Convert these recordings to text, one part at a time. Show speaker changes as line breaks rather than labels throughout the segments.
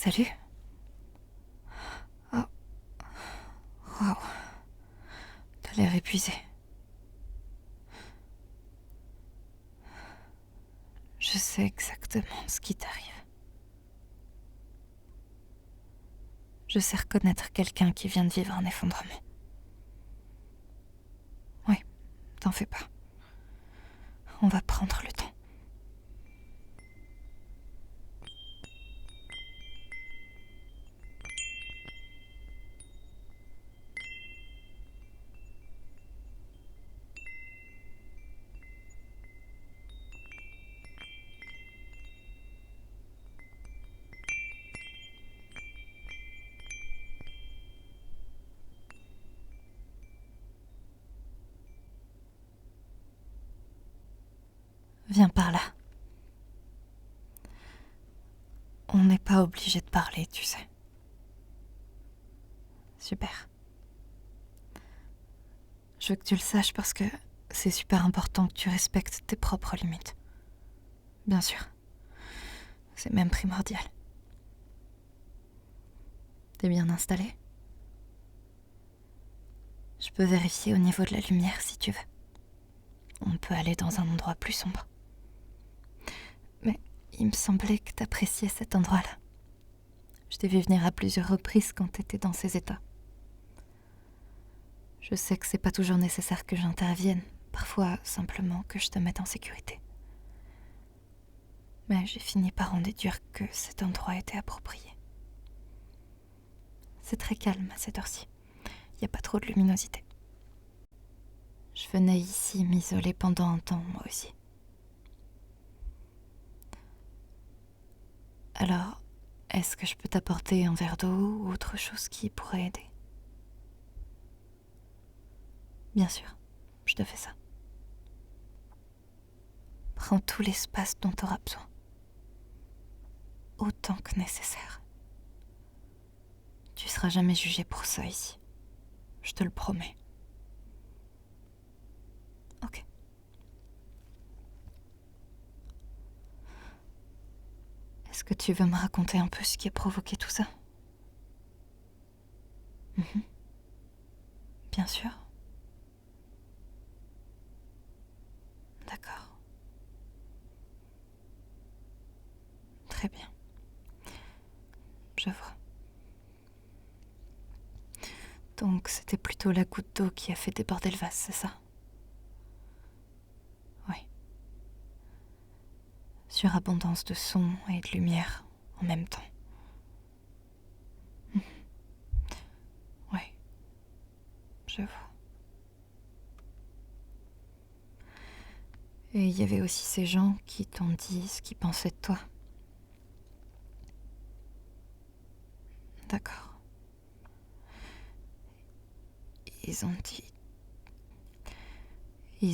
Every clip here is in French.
Salut. Oh. Waouh. T'as l'air épuisé. Je sais exactement ce qui t'arrive. Je sais reconnaître quelqu'un qui vient de vivre un effondrement. Oui, t'en fais pas. On va prendre le temps. Viens par là. On n'est pas obligé de parler, tu sais. Super. Je veux que tu le saches parce que c'est super important que tu respectes tes propres limites. Bien sûr. C'est même primordial. T'es bien installé ? Je peux vérifier au niveau de la lumière si tu veux. On peut aller dans un endroit plus sombre. Mais il me semblait que t'appréciais cet endroit-là. Je t'ai vu venir à plusieurs reprises quand t'étais dans ces états. Je sais que c'est pas toujours nécessaire que j'intervienne, parfois simplement que je te mette en sécurité. Mais j'ai fini par en déduire que cet endroit était approprié. C'est très calme à cette heure-ci. Il n'y a pas trop de luminosité. Je venais ici m'isoler pendant un temps, moi aussi. Alors, est-ce que je peux t'apporter un verre d'eau ou autre chose qui pourrait aider ? Bien sûr, je te fais ça. Prends tout l'espace dont tu auras besoin. Autant que nécessaire. Tu seras jamais jugé pour ça ici. Je te le promets. Ok. Est-ce que tu veux me raconter un peu ce qui a provoqué tout ça ? Bien sûr. D'accord. Très bien. Je vois. Donc c'était plutôt la goutte d'eau qui a fait déborder le vase, c'est ça ? Oui. Surabondance de son et de lumière en même temps. Oui. Je vois. Et il y avait aussi ces gens qui t'ont dit ce qu'ils pensaient de toi. D'accord. Ils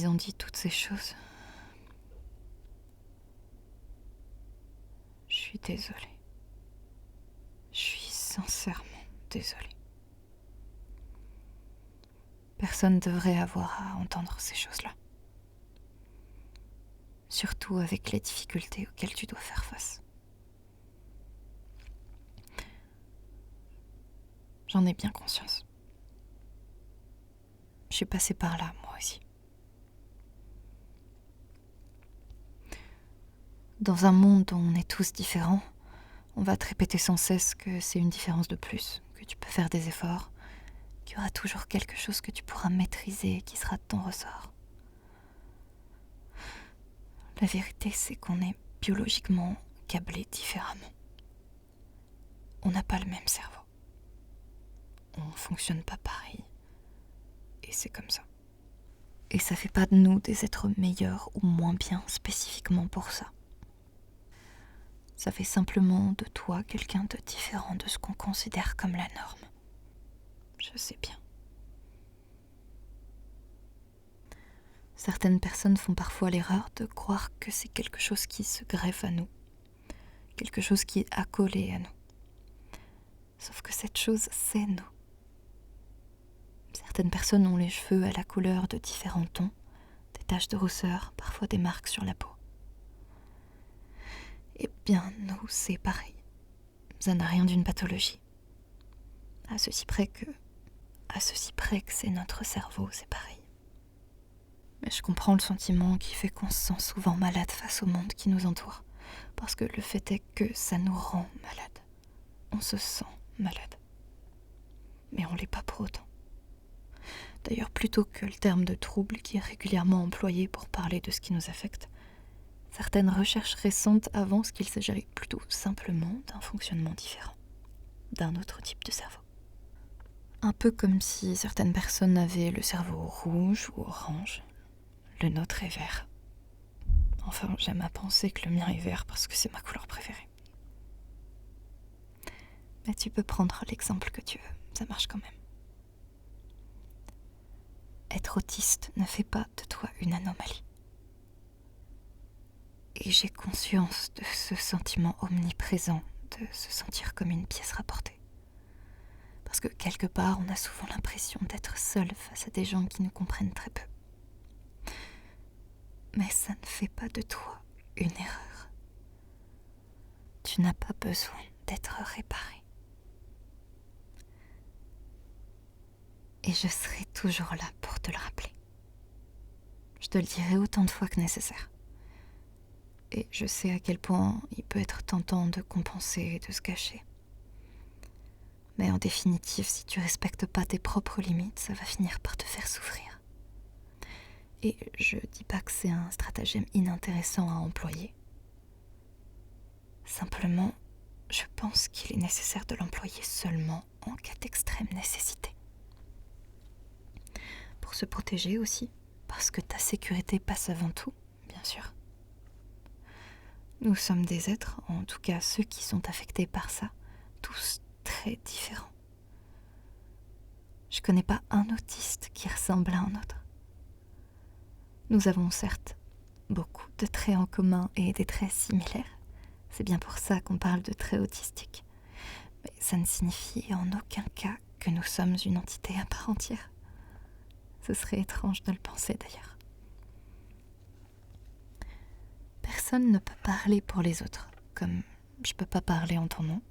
ont dit toutes ces choses. Je suis désolée. Je suis sincèrement désolée. Personne ne devrait avoir à entendre ces choses-là. Surtout avec les difficultés auxquelles tu dois faire face. J'en ai bien conscience. Je suis passée par là, moi aussi. Dans un monde où on est tous différents, on va te répéter sans cesse que c'est une différence de plus, que tu peux faire des efforts, qu'il y aura toujours quelque chose que tu pourras maîtriser et qui sera de ton ressort. La vérité, c'est qu'on est biologiquement câblés différemment. On n'a pas le même cerveau. On ne fonctionne pas pareil. Et c'est comme ça. Et ça fait pas de nous des êtres meilleurs ou moins bien spécifiquement pour ça. Ça fait simplement de toi quelqu'un de différent de ce qu'on considère comme la norme. Je sais bien. Certaines personnes font parfois l'erreur de croire que c'est quelque chose qui se greffe à nous, quelque chose qui est accolé à nous. Sauf que cette chose, c'est nous. Certaines personnes ont les cheveux à la couleur de différents tons, des taches de rousseur, parfois des marques sur la peau. Eh bien, nous, c'est pareil. ça n'a rien d'une pathologie. À ceci près que c'est notre cerveau, c'est pareil. Mais je comprends le sentiment qui fait qu'on se sent souvent malade face au monde qui nous entoure. Parce que le fait est que ça nous rend malade. On se sent malade. Mais on l'est pas pour autant. D'ailleurs, plutôt que le terme de trouble qui est régulièrement employé pour parler de ce qui nous affecte, certaines recherches récentes avancent qu'il s'agirait plutôt simplement d'un fonctionnement différent, d'un autre type de cerveau. Un peu comme si certaines personnes avaient le cerveau rouge ou orange. Le nôtre est vert. Enfin, j'aime à penser que le mien est vert parce que c'est ma couleur préférée. Mais tu peux prendre l'exemple que tu veux, ça marche quand même. Être autiste ne fait pas de toi une anomalie. Et j'ai conscience de ce sentiment omniprésent, de se sentir comme une pièce rapportée. Parce que quelque part, on a souvent l'impression d'être seul face à des gens qui nous comprennent très peu. Mais ça ne fait pas de toi une erreur. Tu n'as pas besoin d'être réparé. Et je serai toujours là pour te le rappeler. Je te le dirai autant de fois que nécessaire. Et je sais à quel point il peut être tentant de compenser et de se cacher. Mais en définitive, si tu respectes pas tes propres limites, ça va finir par te faire souffrir. Et je dis pas que c'est un stratagème inintéressant à employer. Simplement, je pense qu'il est nécessaire de l'employer seulement en cas d'extrême nécessité. Pour se protéger aussi, parce que ta sécurité passe avant tout, bien sûr. Nous sommes des êtres, en tout cas ceux qui sont affectés par ça, tous très différents. Je connais pas un autiste qui ressemble à un autre. Nous avons certes beaucoup de traits en commun et des traits similaires. C'est bien pour ça qu'on parle de traits autistiques. Mais ça ne signifie en aucun cas que nous sommes une entité à part entière. Ce serait étrange de le penser d'ailleurs. Personne ne peut parler pour les autres, comme je peux pas parler en ton nom.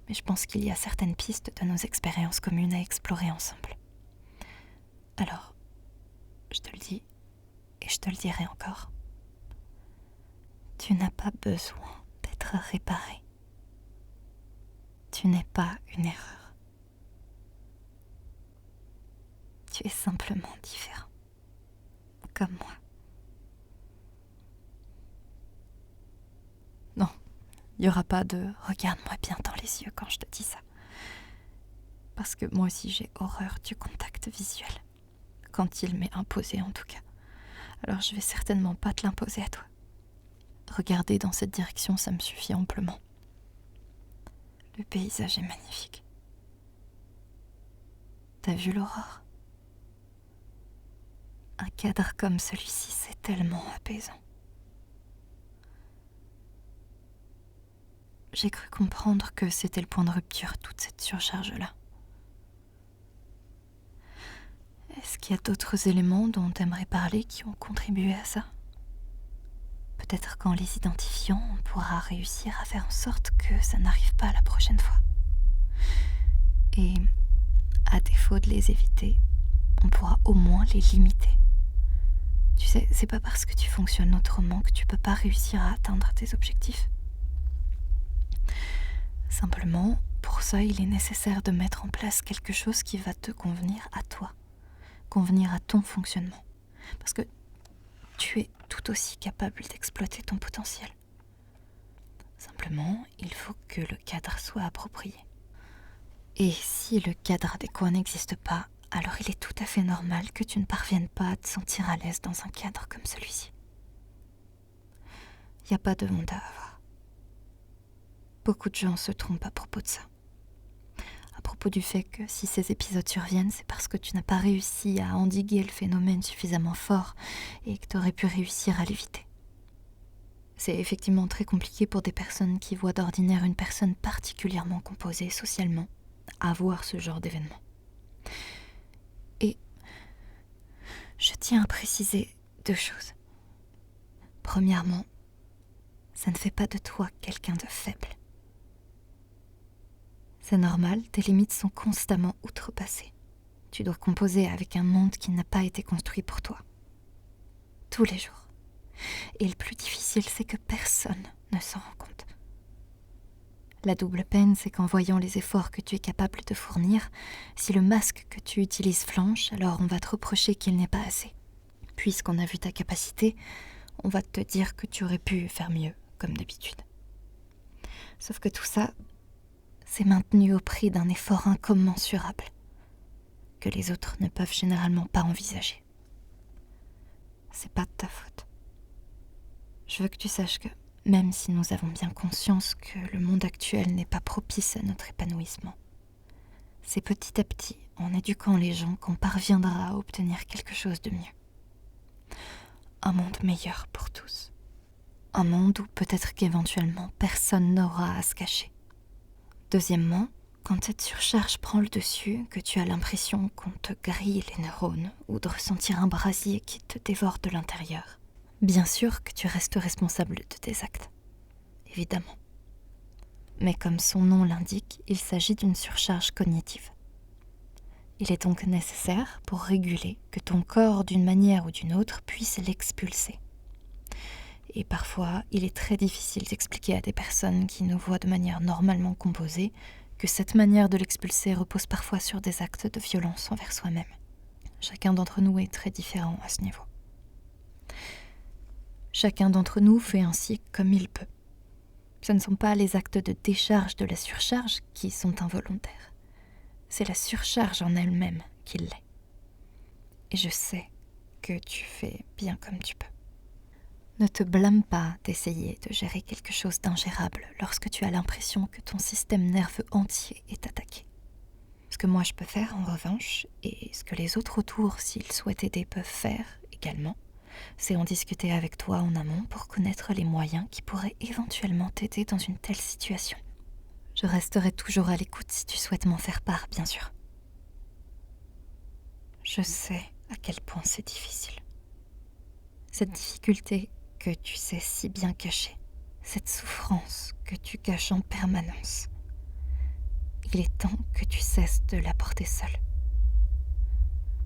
Mais je pense qu'il y a certaines pistes de nos expériences communes à explorer ensemble. Alors, je te le dis, et je te le dirai encore. Tu n'as pas besoin d'être réparé. Tu n'es pas une erreur. Tu es simplement différent, comme moi. Non, il n'y aura pas de « regarde-moi bien dans les yeux quand je te dis ça ». Parce que moi aussi j'ai horreur du contact visuel. Quand il m'est imposé en tout cas. Alors je vais certainement pas te l'imposer à toi. Regarder dans cette direction, ça me suffit amplement. Le paysage est magnifique. T'as vu l'aurore ? Un cadre comme celui-ci, c'est tellement apaisant. J'ai cru comprendre que c'était le point de rupture, toute cette surcharge-là. Est-ce qu'il y a d'autres éléments dont t'aimerais parler qui ont contribué à ça ? Peut-être qu'en les identifiant, on pourra réussir à faire en sorte que ça n'arrive pas la prochaine fois. Et à défaut de les éviter, on pourra au moins les limiter. Tu sais, c'est pas parce que tu fonctionnes autrement que tu peux pas réussir à atteindre tes objectifs. Simplement, pour ça, il est nécessaire de mettre en place quelque chose qui va te convenir à toi, convenir à ton fonctionnement. Parce que tu es tout aussi capable d'exploiter ton potentiel. Simplement, il faut que le cadre soit approprié. Et si le cadre adéquat n'existe pas, alors il est tout à fait normal que tu ne parviennes pas à te sentir à l'aise dans un cadre comme celui-ci. Il n'y a pas de honte à avoir. Beaucoup de gens se trompent à propos de ça. À propos du fait que si ces épisodes surviennent, c'est parce que tu n'as pas réussi à endiguer le phénomène suffisamment fort et que tu aurais pu réussir à l'éviter. C'est effectivement très compliqué pour des personnes qui voient d'ordinaire une personne particulièrement composée socialement avoir ce genre d'événement. Et je tiens à préciser 2 choses. Premièrement, ça ne fait pas de toi quelqu'un de faible. C'est normal, tes limites sont constamment outrepassées. Tu dois composer avec un monde qui n'a pas été construit pour toi. Tous les jours. Et le plus difficile, c'est que personne ne s'en rend compte. La double peine, c'est qu'en voyant les efforts que tu es capable de fournir, si le masque que tu utilises flanche, alors on va te reprocher qu'il n'est pas assez. Puisqu'on a vu ta capacité, on va te dire que tu aurais pu faire mieux, comme d'habitude. Sauf que tout ça, c'est maintenu au prix d'un effort incommensurable, que les autres ne peuvent généralement pas envisager. C'est pas de ta faute. Je veux que tu saches que, même si nous avons bien conscience que le monde actuel n'est pas propice à notre épanouissement, c'est petit à petit, en éduquant les gens, qu'on parviendra à obtenir quelque chose de mieux. Un monde meilleur pour tous. Un monde où peut-être qu'éventuellement personne n'aura à se cacher. Deuxièmement, quand cette surcharge prend le dessus, que tu as l'impression qu'on te grille les neurones ou de ressentir un brasier qui te dévore de l'intérieur, bien sûr que tu restes responsable de tes actes. Évidemment. Mais comme son nom l'indique, il s'agit d'une surcharge cognitive. Il est donc nécessaire, pour réguler, que ton corps, d'une manière ou d'une autre, puisse l'expulser. Et parfois, il est très difficile d'expliquer à des personnes qui nous voient de manière normalement composée que cette manière de l'expulser repose parfois sur des actes de violence envers soi-même. Chacun d'entre nous est très différent à ce niveau. Chacun d'entre nous fait ainsi comme il peut. Ce ne sont pas les actes de décharge de la surcharge qui sont involontaires. C'est la surcharge en elle-même qui l'est. Et je sais que tu fais bien comme tu peux. Ne te blâme pas d'essayer de gérer quelque chose d'ingérable lorsque tu as l'impression que ton système nerveux entier est attaqué. Ce que moi je peux faire en revanche, et ce que les autres autour, s'ils souhaitent aider, peuvent faire également, c'est en discuter avec toi en amont pour connaître les moyens qui pourraient éventuellement t'aider dans une telle situation. Je resterai toujours à l'écoute si tu souhaites m'en faire part, bien sûr. Je sais à quel point c'est difficile. Cette difficulté que tu sais si bien cacher, cette souffrance que tu caches en permanence. Il est temps que tu cesses de la porter seule.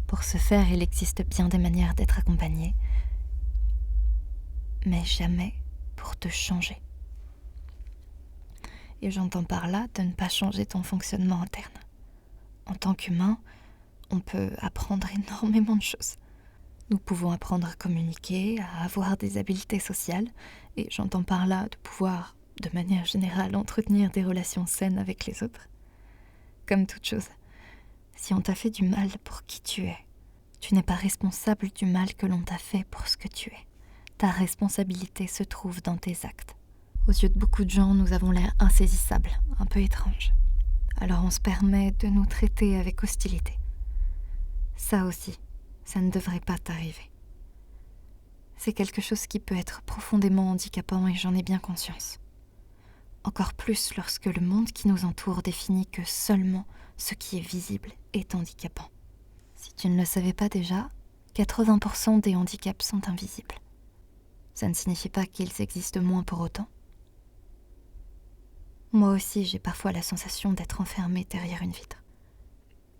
Pour ce faire, il existe bien des manières d'être accompagné, mais jamais pour te changer. Et j'entends par là de ne pas changer ton fonctionnement interne. En tant qu'humain, on peut apprendre énormément de choses. Nous pouvons apprendre à communiquer, à avoir des habiletés sociales, et j'entends par là de pouvoir, de manière générale, entretenir des relations saines avec les autres. Comme toute chose, si on t'a fait du mal pour qui tu es, tu n'es pas responsable du mal que l'on t'a fait pour ce que tu es. Ta responsabilité se trouve dans tes actes. Aux yeux de beaucoup de gens, nous avons l'air insaisissables, un peu étranges. Alors on se permet de nous traiter avec hostilité. Ça aussi, ça ne devrait pas t'arriver. C'est quelque chose qui peut être profondément handicapant et j'en ai bien conscience. Encore plus lorsque le monde qui nous entoure définit que seulement ce qui est visible est handicapant. Si tu ne le savais pas déjà, 80% des handicaps sont invisibles. Ça ne signifie pas qu'ils existent moins pour autant. Moi aussi, j'ai parfois la sensation d'être enfermée derrière une vitre.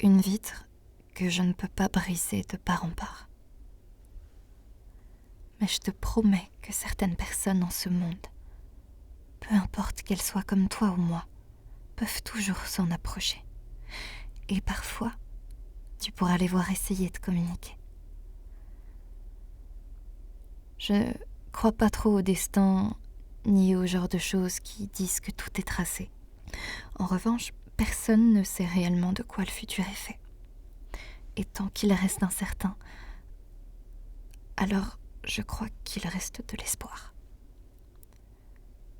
Une vitre que je ne peux pas briser de part en part. Mais je te promets que certaines personnes en ce monde, peu importe qu'elles soient comme toi ou moi, peuvent toujours s'en approcher. Et parfois, tu pourras les voir essayer de communiquer. Je crois pas trop au destin, ni au genre de choses qui disent que tout est tracé. En revanche, personne ne sait réellement de quoi le futur est fait. Et tant qu'il reste incertain, alors je crois qu'il reste de l'espoir.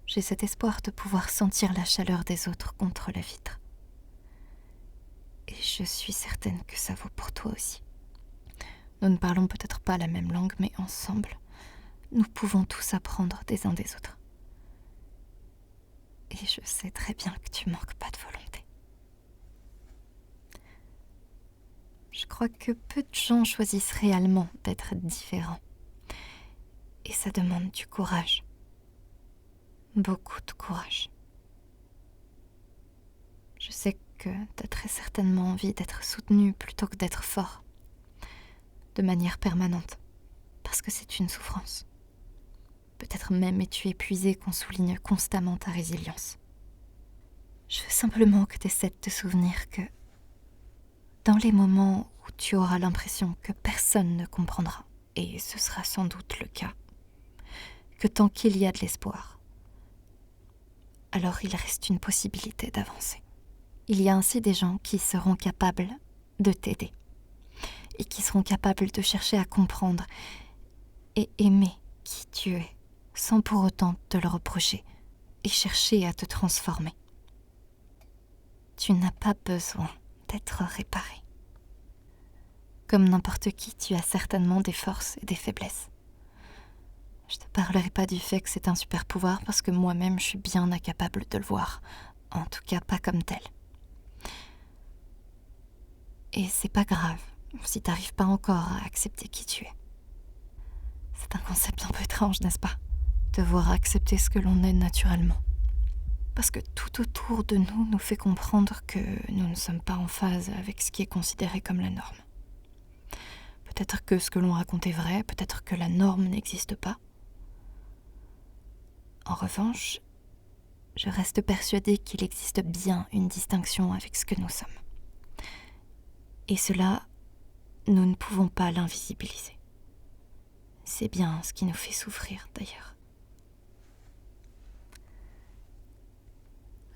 J'ai cet espoir de pouvoir sentir la chaleur des autres contre la vitre. Et je suis certaine que ça vaut pour toi aussi. Nous ne parlons peut-être pas la même langue, mais ensemble, nous pouvons tous apprendre des uns des autres. Et je sais très bien que tu manques pas de volonté. Je crois que peu de gens choisissent réellement d'être différents. Et ça demande du courage. Beaucoup de courage. Je sais que t'as très certainement envie d'être soutenu plutôt que d'être fort, de manière permanente, parce que c'est une souffrance. Peut-être même es-tu épuisé qu'on souligne constamment ta résilience. Je veux simplement que tu essaies de te souvenir que dans les moments où tu auras l'impression que personne ne comprendra, et ce sera sans doute le cas, que tant qu'il y a de l'espoir, alors il reste une possibilité d'avancer. Il y a ainsi des gens qui seront capables de t'aider et qui seront capables de chercher à comprendre et aimer qui tu es sans pour autant te le reprocher et chercher à te transformer. Tu n'as pas besoin d'être réparé. Comme n'importe qui, tu as certainement des forces et des faiblesses. Je te parlerai pas du fait que c'est un super pouvoir parce que moi-même je suis bien incapable de le voir, en tout cas pas comme tel. Et c'est pas grave si t'arrives pas encore à accepter qui tu es. C'est un concept un peu étrange, n'est-ce pas? Devoir accepter ce que l'on est naturellement. Parce que tout autour de nous nous fait comprendre que nous ne sommes pas en phase avec ce qui est considéré comme la norme. Peut-être que ce que l'on raconte est vrai, peut-être que la norme n'existe pas. En revanche, je reste persuadée qu'il existe bien une distinction avec ce que nous sommes. Et cela, nous ne pouvons pas l'invisibiliser. C'est bien ce qui nous fait souffrir, d'ailleurs.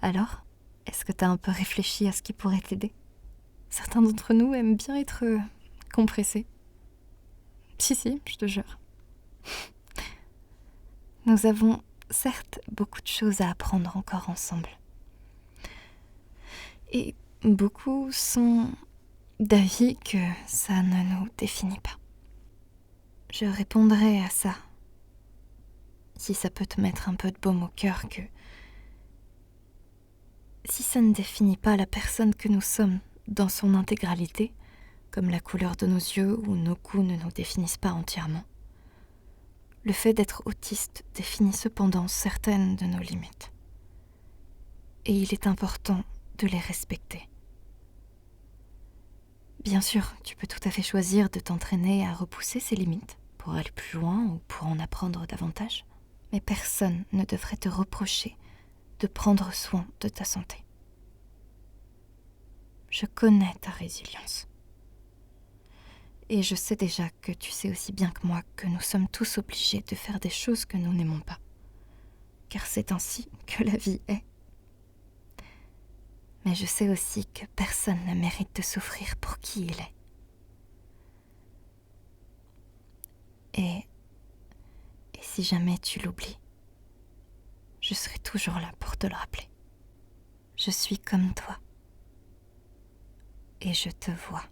Alors, est-ce que tu as un peu réfléchi à ce qui pourrait t'aider? Certains d'entre nous aiment bien être compressés. Si, je te jure. Nous avons certes beaucoup de choses à apprendre encore ensemble. Et beaucoup sont d'avis que ça ne nous définit pas. Je répondrai à ça, si ça peut te mettre un peu de baume au cœur, que si ça ne définit pas la personne que nous sommes dans son intégralité, comme la couleur de nos yeux ou nos goûts ne nous définissent pas entièrement, le fait d'être autiste définit cependant certaines de nos limites. Et il est important de les respecter. Bien sûr, tu peux tout à fait choisir de t'entraîner à repousser ces limites pour aller plus loin ou pour en apprendre davantage, mais personne ne devrait te reprocher de prendre soin de ta santé. Je connais ta résilience. Et je sais déjà que tu sais aussi bien que moi que nous sommes tous obligés de faire des choses que nous n'aimons pas. Car c'est ainsi que la vie est. Mais je sais aussi que personne ne mérite de souffrir pour qui il est. Et si jamais tu l'oublies, je serai toujours là pour te le rappeler. Je suis comme toi. Et je te vois.